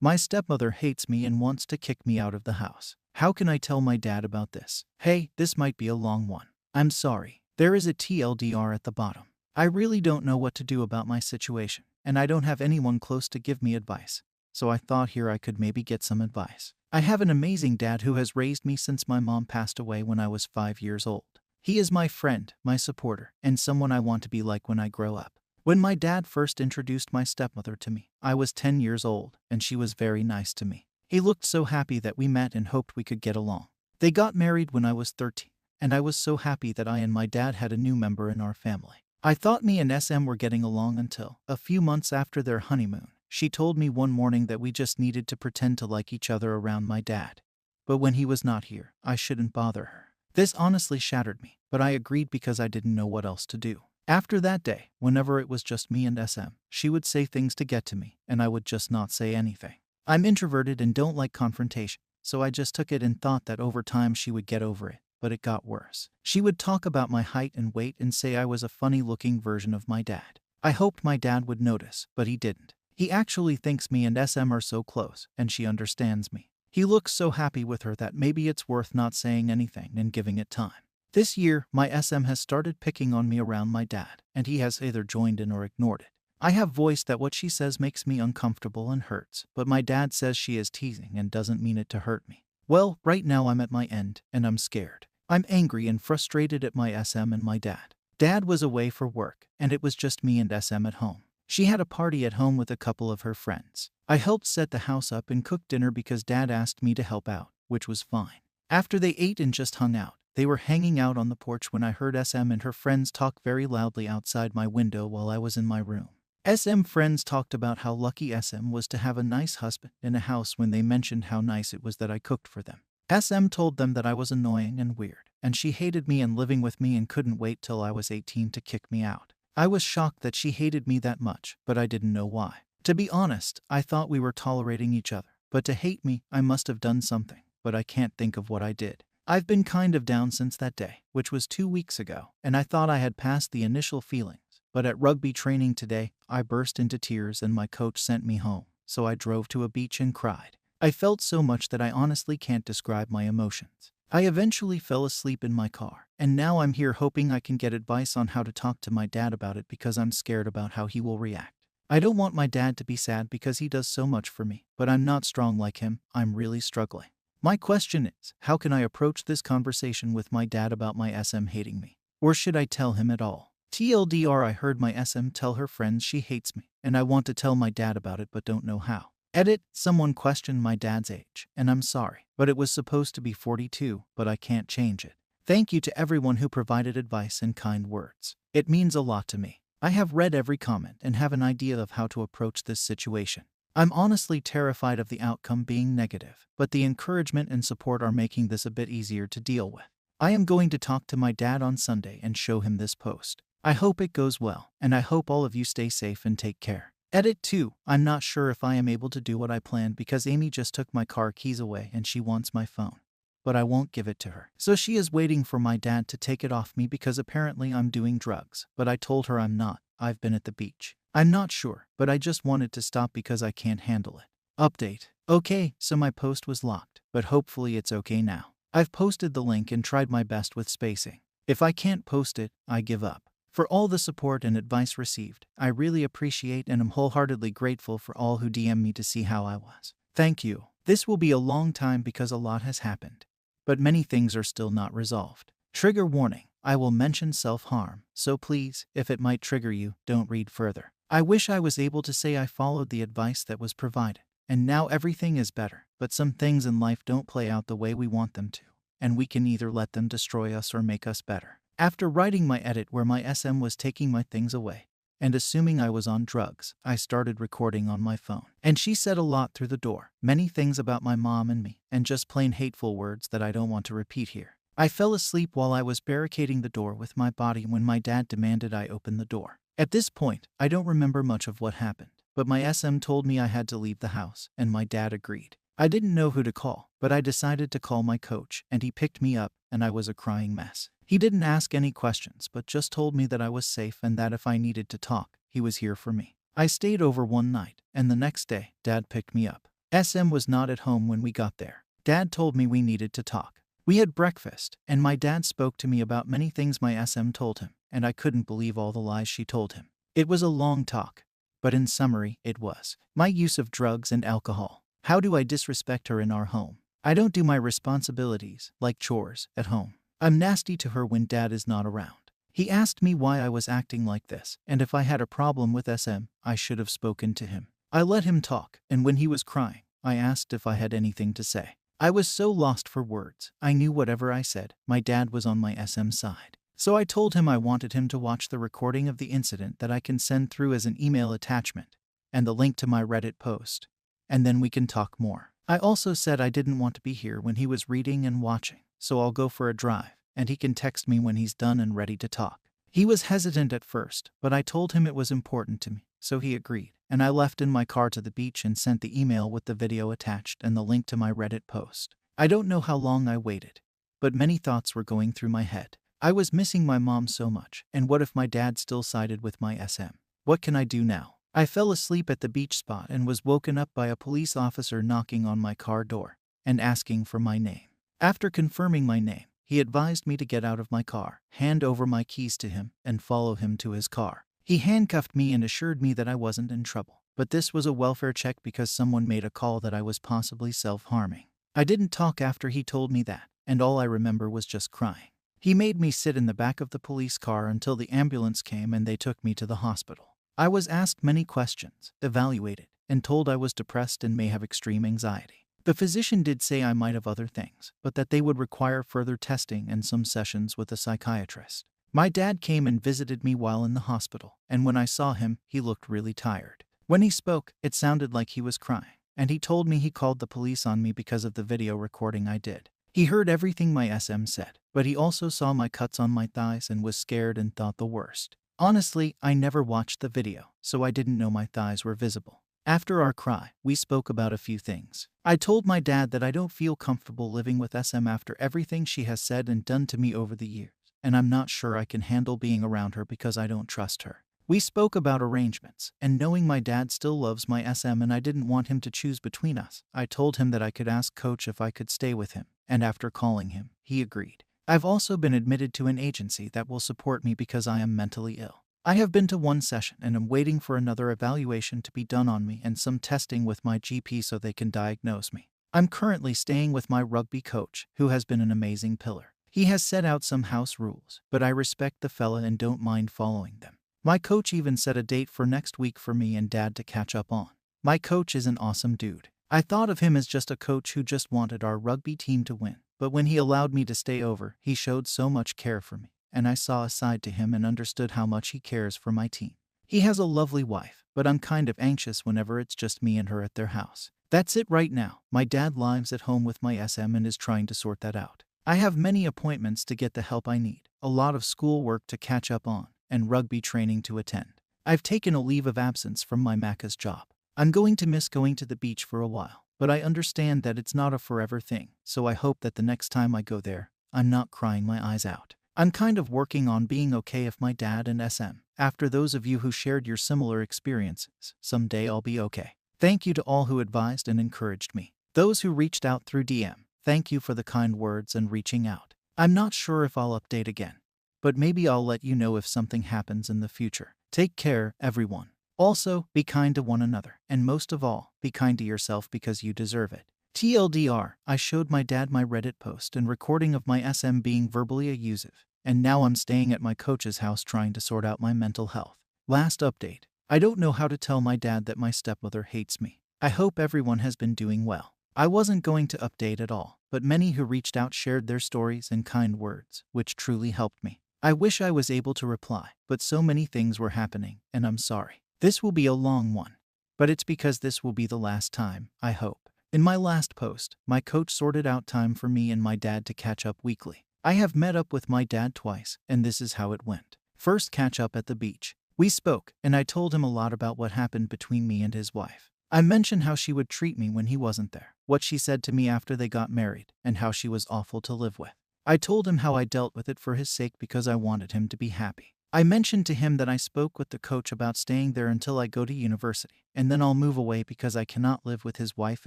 My stepmother hates me and wants to kick me out of the house. How can I tell my dad about this? Hey, this might be a long one. I'm sorry. There is a TLDR at the bottom. I really don't know what to do about my situation, and I don't have anyone close to give me advice. So I thought here I could maybe get some advice. I have an amazing dad who has raised me since my mom passed away when I was 5 years old. He is my friend, my supporter, and someone I want to be like when I grow up. When my dad first introduced my stepmother to me, I was 10 years old, and she was very nice to me. He looked so happy that we met and hoped we could get along. They got married when I was 13, and I was so happy that I and my dad had a new member in our family. I thought me and SM were getting along until, a few months after their honeymoon, she told me one morning that we just needed to pretend to like each other around my dad. But when he was not here, I shouldn't bother her. This honestly shattered me, but I agreed because I didn't know what else to do. After that day, whenever it was just me and SM, she would say things to get to me, and I would just not say anything. I'm introverted and don't like confrontation, so I just took it and thought that over time she would get over it, but it got worse. She would talk about my height and weight and say I was a funny-looking version of my dad. I hoped my dad would notice, but he didn't. He actually thinks me and SM are so close, and she understands me. He looks so happy with her that maybe it's worth not saying anything and giving it time. This year, my SM has started picking on me around my dad, and he has either joined in or ignored it. I have voiced that what she says makes me uncomfortable and hurts, but my dad says she is teasing and doesn't mean it to hurt me. Well, right now I'm at my end, and I'm scared. I'm angry and frustrated at my SM and my dad. Dad was away for work, and it was just me and SM at home. She had a party at home with a couple of her friends. I helped set the house up and cook dinner because Dad asked me to help out, which was fine. After they ate and just hung out, they were hanging out on the porch when I heard SM and her friends talk very loudly outside my window while I was in my room. SM friends talked about how lucky SM was to have a nice husband and a house when they mentioned how nice it was that I cooked for them. SM told them that I was annoying and weird, and she hated me and living with me and couldn't wait till I was 18 to kick me out. I was shocked that she hated me that much, but I didn't know why. To be honest, I thought we were tolerating each other, but to hate me, I must have done something, but I can't think of what I did. I've been kind of down since that day, which was 2 weeks ago, and I thought I had passed the initial feelings, but at rugby training today, I burst into tears and my coach sent me home, so I drove to a beach and cried. I felt so much that I honestly can't describe my emotions. I eventually fell asleep in my car, and now I'm here hoping I can get advice on how to talk to my dad about it because I'm scared about how he will react. I don't want my dad to be sad because he does so much for me, but I'm not strong like him. I'm really struggling. My question is, how can I approach this conversation with my dad about my SM hating me? Or should I tell him at all? TLDR, I heard my SM tell her friends she hates me, and I want to tell my dad about it but don't know how. Edit, someone questioned my dad's age, and I'm sorry, but it was supposed to be 42, but I can't change it. Thank you to everyone who provided advice and kind words. It means a lot to me. I have read every comment and have an idea of how to approach this situation. I'm honestly terrified of the outcome being negative, but the encouragement and support are making this a bit easier to deal with. I am going to talk to my dad on Sunday and show him this post. I hope it goes well, and I hope all of you stay safe and take care. Edit 2. I'm not sure if I am able to do what I planned because Amy just took my car keys away and she wants my phone. But I won't give it to her. So she is waiting for my dad to take it off me because apparently I'm doing drugs, but I told her I'm not. I've been at the beach. I'm not sure, but I just wanted to stop because I can't handle it. Update. Okay, so my post was locked, but hopefully it's okay now. I've posted the link and tried my best with spacing. If I can't post it, I give up. For all the support and advice received, I really appreciate and am wholeheartedly grateful for all who DM me to see how I was. Thank you. This will be a long time because a lot has happened, but many things are still not resolved. Trigger warning. I will mention self-harm, so please, if it might trigger you, don't read further. I wish I was able to say I followed the advice that was provided, and now everything is better, but some things in life don't play out the way we want them to, and we can either let them destroy us or make us better. After writing my edit where my SM was taking my things away, and assuming I was on drugs, I started recording on my phone. And she said a lot through the door, many things about my mom and me, and just plain hateful words that I don't want to repeat here. I fell asleep while I was barricading the door with my body when my dad demanded I open the door. At this point, I don't remember much of what happened, but my SM told me I had to leave the house, and my dad agreed. I didn't know who to call, but I decided to call my coach, and he picked me up, and I was a crying mess. He didn't ask any questions, but just told me that I was safe and that if I needed to talk, he was here for me. I stayed over one night, and the next day, Dad picked me up. SM was not at home when we got there. Dad told me we needed to talk. We had breakfast, and my dad spoke to me about many things my SM told him, and I couldn't believe all the lies she told him. It was a long talk, but in summary, it was my use of drugs and alcohol. How do I disrespect her in our home? I don't do my responsibilities, like chores, at home. I'm nasty to her when Dad is not around. He asked me why I was acting like this, and if I had a problem with SM, I should have spoken to him. I let him talk, and when he was crying, I asked if I had anything to say. I was so lost for words. I knew whatever I said, my dad was on my SM side. So I told him I wanted him to watch the recording of the incident that I can send through as an email attachment, and the link to my Reddit post. And then we can talk more. I also said I didn't want to be here when he was reading and watching, so I'll go for a drive, and he can text me when he's done and ready to talk. He was hesitant at first, but I told him it was important to me, so he agreed, and I left in my car to the beach and sent the email with the video attached and the link to my Reddit post. I don't know how long I waited, but many thoughts were going through my head. I was missing my mom so much, and what if my dad still sided with my SM? What can I do now? I fell asleep at the beach spot and was woken up by a police officer knocking on my car door and asking for my name. After confirming my name, he advised me to get out of my car, hand over my keys to him, and follow him to his car. He handcuffed me and assured me that I wasn't in trouble, but this was a welfare check because someone made a call that I was possibly self-harming. I didn't talk after he told me that, and all I remember was just crying. He made me sit in the back of the police car until the ambulance came and they took me to the hospital. I was asked many questions, evaluated, and told I was depressed and may have extreme anxiety. The physician did say I might have other things, but that they would require further testing and some sessions with a psychiatrist. My dad came and visited me while in the hospital, and when I saw him, he looked really tired. When he spoke, it sounded like he was crying, and he told me he called the police on me because of the video recording I did. He heard everything my SM said, but he also saw my cuts on my thighs and was scared and thought the worst. Honestly, I never watched the video, so I didn't know my thighs were visible. After our cry, we spoke about a few things. I told my dad that I don't feel comfortable living with SM after everything she has said and done to me over the years, and I'm not sure I can handle being around her because I don't trust her. We spoke about arrangements, and knowing my dad still loves my SM and I didn't want him to choose between us, I told him that I could ask Coach if I could stay with him, and after calling him, he agreed. I've also been admitted to an agency that will support me because I am mentally ill. I have been to one session and am waiting for another evaluation to be done on me and some testing with my GP so they can diagnose me. I'm currently staying with my rugby coach, who has been an amazing pillar. He has set out some house rules, but I respect the fella and don't mind following them. My coach even set a date for next week for me and Dad to catch up on. My coach is an awesome dude. I thought of him as just a coach who just wanted our rugby team to win, but when he allowed me to stay over, he showed so much care for me, and I saw a side to him and understood how much he cares for my team. He has a lovely wife, but I'm kind of anxious whenever it's just me and her at their house. That's it right now. My dad lives at home with my SM and is trying to sort that out. I have many appointments to get the help I need, a lot of schoolwork to catch up on, and rugby training to attend. I've taken a leave of absence from my Macca's job. I'm going to miss going to the beach for a while, but I understand that it's not a forever thing, so I hope that the next time I go there, I'm not crying my eyes out. I'm kind of working on being okay if my dad and SM. After those of you who shared your similar experiences, someday I'll be okay. Thank you to all who advised and encouraged me. Those who reached out through DM, thank you for the kind words and reaching out. I'm not sure if I'll update again, but maybe I'll let you know if something happens in the future. Take care, everyone. Also, be kind to one another, and most of all, be kind to yourself because you deserve it. TLDR, I showed my dad my Reddit post and recording of my SM being verbally abusive, and now I'm staying at my coach's house trying to sort out my mental health. Last update. I don't know how to tell my dad that my stepmother hates me. I hope everyone has been doing well. I wasn't going to update at all, but many who reached out shared their stories and kind words, which truly helped me. I wish I was able to reply, but so many things were happening, and I'm sorry. This will be a long one, but it's because this will be the last time, I hope. In my last post, my coach sorted out time for me and my dad to catch up weekly. I have met up with my dad twice, and this is how it went. First catch up at the beach. We spoke, and I told him a lot about what happened between me and his wife. I mentioned how she would treat me when he wasn't there, what she said to me after they got married, and how she was awful to live with. I told him how I dealt with it for his sake because I wanted him to be happy. I mentioned to him that I spoke with the coach about staying there until I go to university, and then I'll move away because I cannot live with his wife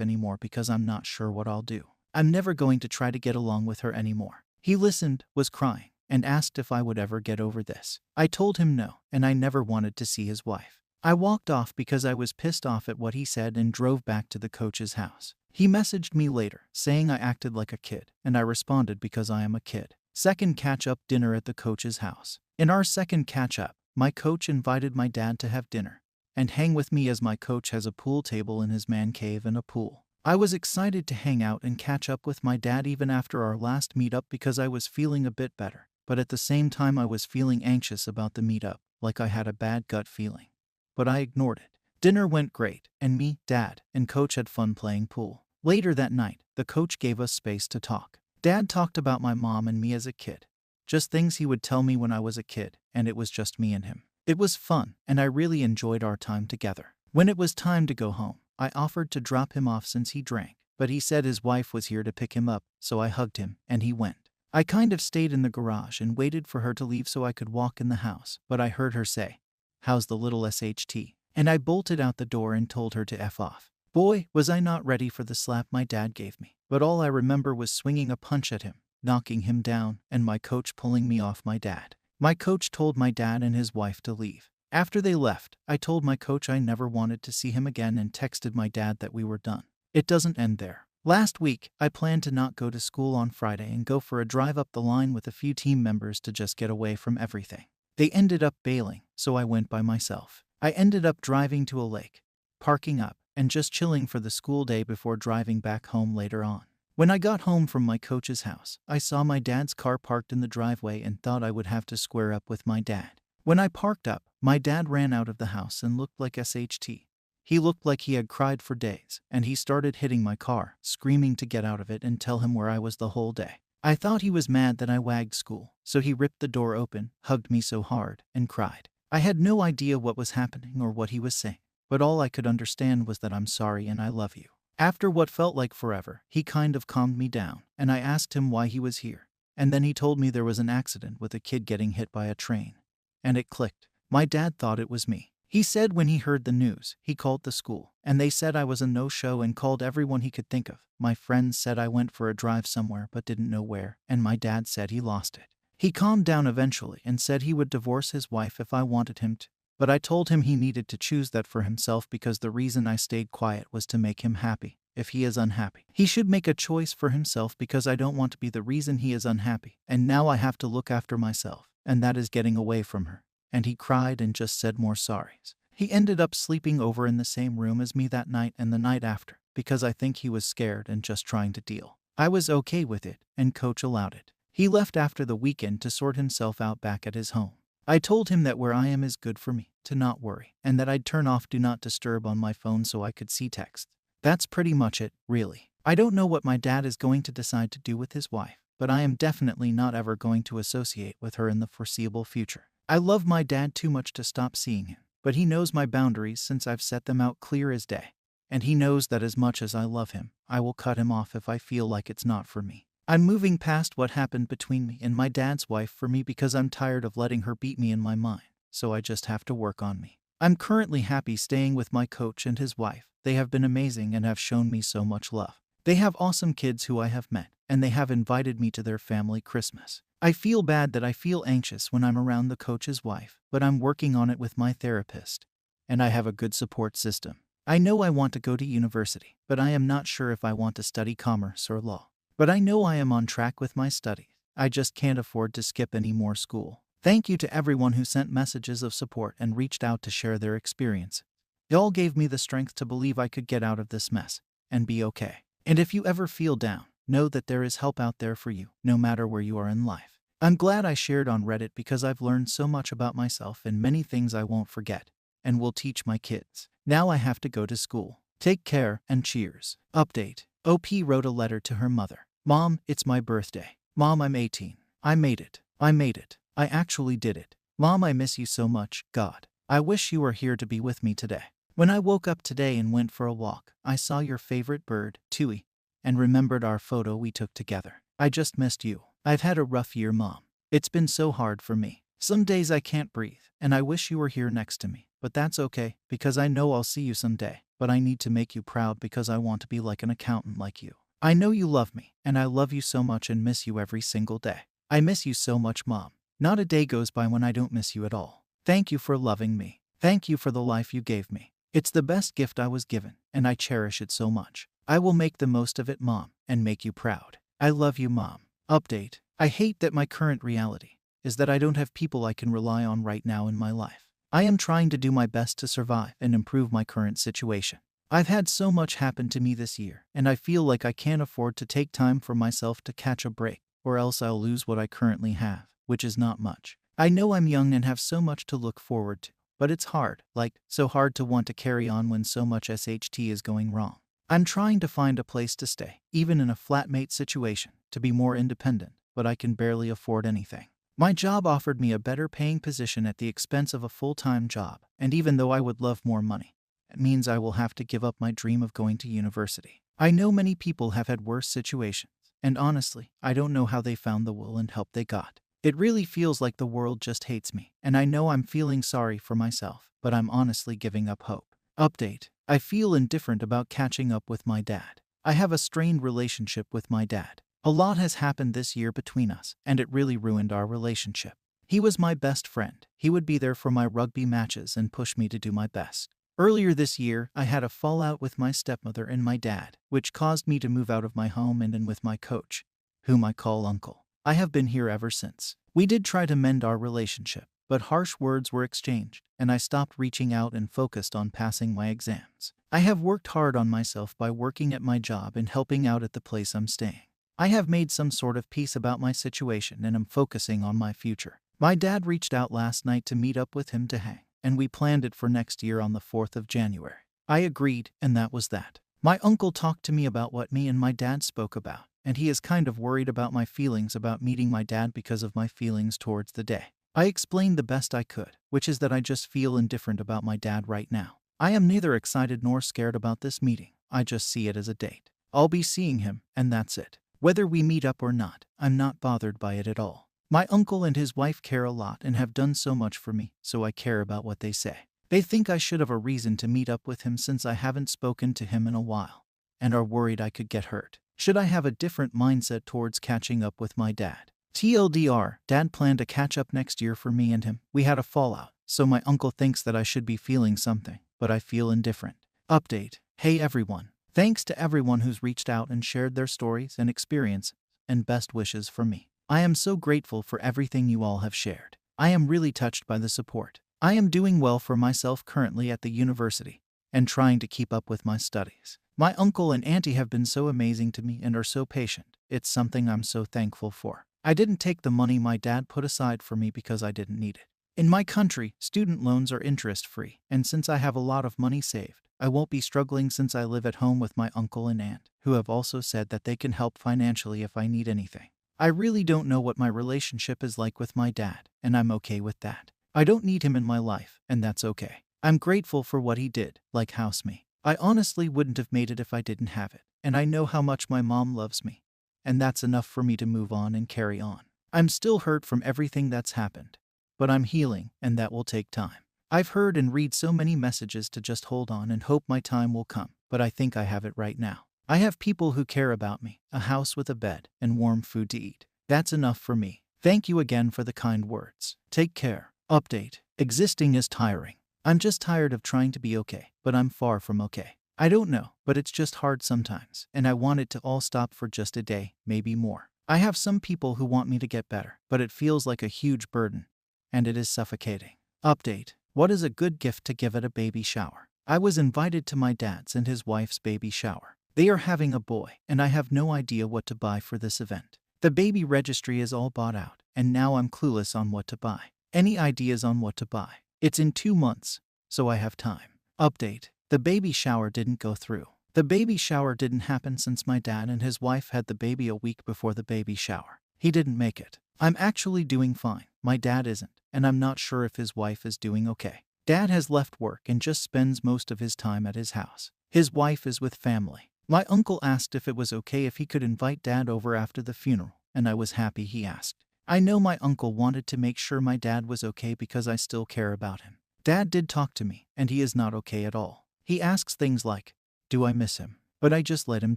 anymore because I'm not sure what I'll do. I'm never going to try to get along with her anymore. He listened, was crying, and asked if I would ever get over this. I told him no, and I never wanted to see his wife. I walked off because I was pissed off at what he said and drove back to the coach's house. He messaged me later, saying I acted like a kid, and I responded because I am a kid. Second catch-up dinner at the coach's house. In our second catch-up, my coach invited my dad to have dinner and hang with me as my coach has a pool table in his man cave and a pool. I was excited to hang out and catch up with my dad even after our last meetup because I was feeling a bit better, but at the same time I was feeling anxious about the meetup, like I had a bad gut feeling. But I ignored it. Dinner went great, and me, Dad, and Coach had fun playing pool. Later that night, the coach gave us space to talk. Dad talked about my mom and me as a kid. Just things he would tell me when I was a kid, and it was just me and him. It was fun, and I really enjoyed our time together. When it was time to go home, I offered to drop him off since he drank, but he said his wife was here to pick him up, so I hugged him, and he went. I kind of stayed in the garage and waited for her to leave so I could walk in the house, but I heard her say, "How's the little SHT?" And I bolted out the door and told her to F off. Boy, was I not ready for the slap my dad gave me. But all I remember was swinging a punch at him, knocking him down, and my coach pulling me off my dad. My coach told my dad and his wife to leave. After they left, I told my coach I never wanted to see him again and texted my dad that we were done. It doesn't end there. Last week, I planned to not go to school on Friday and go for a drive up the line with a few team members to just get away from everything. They ended up bailing, so I went by myself. I ended up driving to a lake, parking up, and just chilling for the school day before driving back home later on. When I got home from my coach's house, I saw my dad's car parked in the driveway and thought I would have to square up with my dad. When I parked up, my dad ran out of the house and looked like SHT. He looked like he had cried for days, and he started hitting my car, screaming to get out of it and tell him where I was the whole day. I thought he was mad that I wagged school, so he ripped the door open, hugged me so hard, and cried. I had no idea what was happening or what he was saying, but all I could understand was that I'm sorry and I love you. After what felt like forever, he kind of calmed me down, and I asked him why he was here. And then he told me there was an accident with a kid getting hit by a train. And it clicked. My dad thought it was me. He said when he heard the news, he called the school, and they said I was a no-show and called everyone he could think of. My friends said I went for a drive somewhere but didn't know where, and my dad said he lost it. He calmed down eventually and said he would divorce his wife if I wanted him to. But I told him he needed to choose that for himself because the reason I stayed quiet was to make him happy. If he is unhappy, he should make a choice for himself because I don't want to be the reason he is unhappy. And now I have to look after myself, and that is getting away from her. And he cried and just said more sorries. He ended up sleeping over in the same room as me that night and the night after because I think he was scared and just trying to deal. I was okay with it, and Coach allowed it. He left after the weekend to sort himself out back at his home. I told him that where I am is good for me, to not worry, and that I'd turn off Do Not Disturb on my phone so I could see texts. That's pretty much it, really. I don't know what my dad is going to decide to do with his wife, but I am definitely not ever going to associate with her in the foreseeable future. I love my dad too much to stop seeing him, but he knows my boundaries since I've set them out clear as day. And he knows that as much as I love him, I will cut him off if I feel like it's not for me. I'm moving past what happened between me and my dad's wife for me because I'm tired of letting her beat me in my mind, so I just have to work on me. I'm currently happy staying with my coach and his wife. They have been amazing and have shown me so much love. They have awesome kids who I have met, and they have invited me to their family Christmas. I feel bad that I feel anxious when I'm around the coach's wife, but I'm working on it with my therapist, and I have a good support system. I know I want to go to university, but I am not sure if I want to study commerce or law. But I know I am on track with my studies. I just can't afford to skip any more school. Thank you to everyone who sent messages of support and reached out to share their experience. It all gave me the strength to believe I could get out of this mess and be okay. And if you ever feel down, know that there is help out there for you, no matter where you are in life. I'm glad I shared on Reddit because I've learned so much about myself and many things I won't forget and will teach my kids. Now I have to go to school. Take care and cheers. Update. OP wrote a letter to her mother. Mom, it's my birthday. Mom, I'm 18. I made it. I made it. I actually did it. Mom, I miss you so much, God. I wish you were here to be with me today. When I woke up today and went for a walk, I saw your favorite bird, Tui, and remembered our photo we took together. I just missed you. I've had a rough year, Mom. It's been so hard for me. Some days I can't breathe, and I wish you were here next to me, but that's okay, because I know I'll see you someday. But I need to make you proud because I want to be like an accountant like you. I know you love me, and I love you so much and miss you every single day. I miss you so much, Mom. Not a day goes by when I don't miss you at all. Thank you for loving me. Thank you for the life you gave me. It's the best gift I was given, and I cherish it so much. I will make the most of it, Mom, and make you proud. I love you, Mom. Update. I hate that my current reality is that I don't have people I can rely on right now in my life. I am trying to do my best to survive and improve my current situation. I've had so much happen to me this year, and I feel like I can't afford to take time for myself to catch a break, or else I'll lose what I currently have, which is not much. I know I'm young and have so much to look forward to, but it's hard, so hard to want to carry on when so much SHT is going wrong. I'm trying to find a place to stay, even in a flatmate situation, to be more independent, but I can barely afford anything. My job offered me a better paying position at the expense of a full-time job, and even though I would love more money, it means I will have to give up my dream of going to university. I know many people have had worse situations, and honestly, I don't know how they found the will and help they got. It really feels like the world just hates me, and I know I'm feeling sorry for myself, but I'm honestly giving up hope. Update. I feel indifferent about catching up with my dad. I have a strained relationship with my dad. A lot has happened this year between us, and it really ruined our relationship. He was my best friend. He would be there for my rugby matches and push me to do my best. Earlier this year, I had a fallout with my stepmother and my dad, which caused me to move out of my home and in with my coach, whom I call Uncle. I have been here ever since. We did try to mend our relationship, but harsh words were exchanged, and I stopped reaching out and focused on passing my exams. I have worked hard on myself by working at my job and helping out at the place I'm staying. I have made some sort of peace about my situation and am focusing on my future. My dad reached out last night to meet up with him to hang, and we planned it for next year on the 4th of January. I agreed, and that was that. My uncle talked to me about what me and my dad spoke about, and he is kind of worried about my feelings about meeting my dad because of my feelings towards the day. I explained the best I could, which is that I just feel indifferent about my dad right now. I am neither excited nor scared about this meeting. I just see it as a date. I'll be seeing him, and that's it. Whether we meet up or not, I'm not bothered by it at all. My uncle and his wife care a lot and have done so much for me, so I care about what they say. They think I should have a reason to meet up with him since I haven't spoken to him in a while, and are worried I could get hurt. Should I have a different mindset towards catching up with my dad? TLDR, Dad planned to catch up next year for me and him. We had a fallout, so my uncle thinks that I should be feeling something, but I feel indifferent. Update. Hey everyone. Thanks to everyone who's reached out and shared their stories and experiences, and best wishes for me. I am so grateful for everything you all have shared. I am really touched by the support. I am doing well for myself currently at the university, and trying to keep up with my studies. My uncle and auntie have been so amazing to me and are so patient. It's something I'm so thankful for. I didn't take the money my dad put aside for me because I didn't need it. In my country, student loans are interest-free, and since I have a lot of money saved, I won't be struggling since I live at home with my uncle and aunt, who have also said that they can help financially if I need anything. I really don't know what my relationship is like with my dad, and I'm okay with that. I don't need him in my life, and that's okay. I'm grateful for what he did, like house me. I honestly wouldn't have made it if I didn't have it, and I know how much my mom loves me, and that's enough for me to move on and carry on. I'm still hurt from everything that's happened, but I'm healing, and that will take time. I've heard and read so many messages to just hold on and hope my time will come, but I think I have it right now. I have people who care about me, a house with a bed, and warm food to eat. That's enough for me. Thank you again for the kind words. Take care. Update. Existing is tiring. I'm just tired of trying to be okay, but I'm far from okay. I don't know, but it's just hard sometimes, and I want it to all stop for just a day, maybe more. I have some people who want me to get better, but it feels like a huge burden, and it is suffocating. Update. What is a good gift to give at a baby shower? I was invited to my dad's and his wife's baby shower. They are having a boy, and I have no idea what to buy for this event. The baby registry is all bought out, and now I'm clueless on what to buy. Any ideas on what to buy? It's in 2 months, so I have time. Update. The baby shower didn't go through. The baby shower didn't happen since my dad and his wife had the baby a week before the baby shower. He didn't make it. I'm actually doing fine. My dad isn't, and I'm not sure if his wife is doing okay. Dad has left work and just spends most of his time at his house. His wife is with family. My uncle asked if it was okay if he could invite Dad over after the funeral, and I was happy he asked. I know my uncle wanted to make sure my dad was okay because I still care about him. Dad did talk to me, and he is not okay at all. He asks things like, do I miss him? But I just let him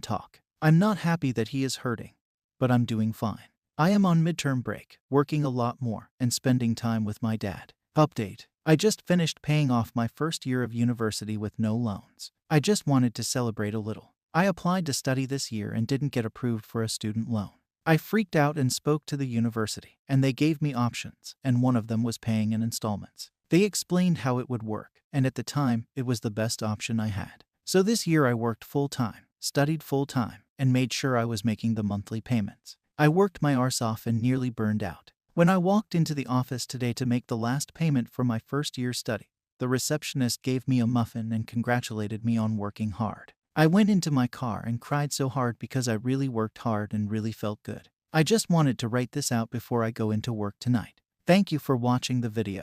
talk. I'm not happy that he is hurting, but I'm doing fine. I am on midterm break, working a lot more, and spending time with my dad. Update. I just finished paying off my first year of university with no loans. I just wanted to celebrate a little. I applied to study this year and didn't get approved for a student loan. I freaked out and spoke to the university, and they gave me options, and one of them was paying in installments. They explained how it would work, and at the time, it was the best option I had. So this year I worked full-time, studied full-time, and made sure I was making the monthly payments. I worked my arse off and nearly burned out. When I walked into the office today to make the last payment for my first year study, the receptionist gave me a muffin and congratulated me on working hard. I went into my car and cried so hard because I really worked hard and really felt good. I just wanted to write this out before I go into work tonight. Thank you for watching the video.